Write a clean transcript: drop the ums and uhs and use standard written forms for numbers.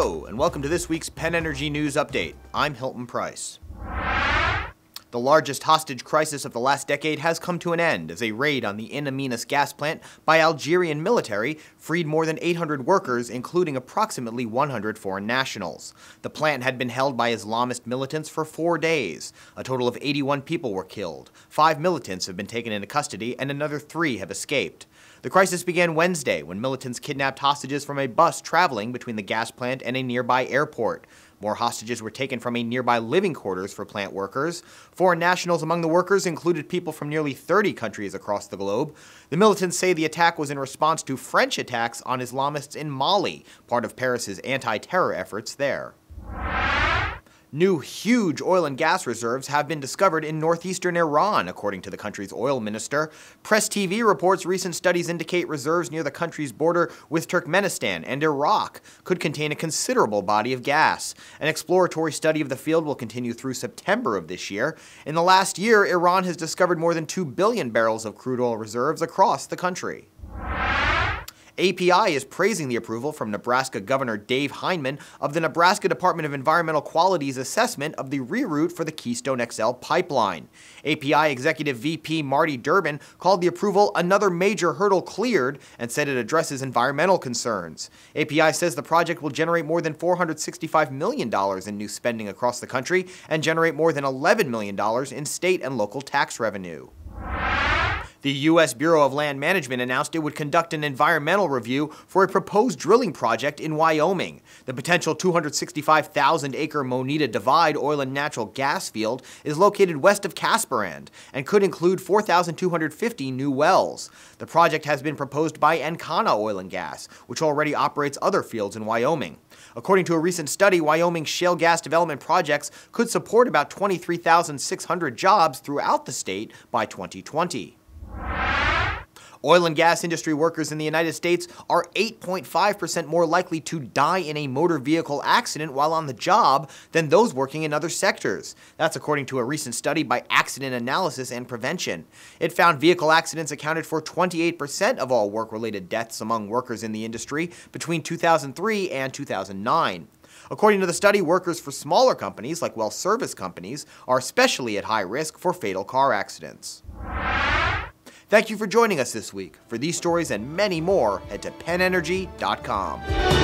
Hello, and welcome to this week's PennEnergy News Update. I'm Hilton Price. The largest hostage crisis of the last decade has come to an end as a raid on the In Amenas gas plant by Algerian military freed more than 800 workers, including approximately 100 foreign nationals. The plant had been held by Islamist militants for 4 days. A total of 81 people were killed. 5 militants have been taken into custody, and another 3 have escaped. The crisis began Wednesday when militants kidnapped hostages from a bus traveling between the gas plant and a nearby airport. More hostages were taken from a nearby living quarters for plant workers. Foreign nationals among the workers included people from nearly 30 countries across the globe. The militants say the attack was in response to French attacks on Islamists in Mali, part of Paris's anti-terror efforts there. New huge oil and gas reserves have been discovered in northeastern Iran, according to the country's oil minister. Press TV reports recent studies indicate reserves near the country's border with Turkmenistan and Iraq could contain a considerable body of gas. An exploratory study of the field will continue through September of this year. In the last year, Iran has discovered more than 2 billion barrels of crude oil reserves across the country. API is praising the approval from Nebraska Governor Dave Heineman of the Nebraska Department of Environmental Quality's assessment of the reroute for the Keystone XL pipeline. API Executive VP Marty Durbin called the approval another major hurdle cleared and said it addresses environmental concerns. API says the project will generate more than $465 million in new spending across the country and generate more than $11 million in state and local tax revenue. The U.S. Bureau of Land Management announced it would conduct an environmental review for a proposed drilling project in Wyoming. The potential 265,000-acre Moneta Divide oil and natural gas field is located west of Casperand and could include 4,250 new wells. The project has been proposed by Encana Oil and Gas, which already operates other fields in Wyoming. According to a recent study, Wyoming's shale gas development projects could support about 23,600 jobs throughout the state by 2020. Oil and gas industry workers in the United States are 8.5% more likely to die in a motor vehicle accident while on the job than those working in other sectors. That's according to a recent study by Accident Analysis and Prevention. It found vehicle accidents accounted for 28% of all work-related deaths among workers in the industry between 2003 and 2009. According to the study, workers for smaller companies like well service companies are especially at high risk for fatal car accidents. Thank you for joining us this week. For these stories and many more, head to PennEnergy.com.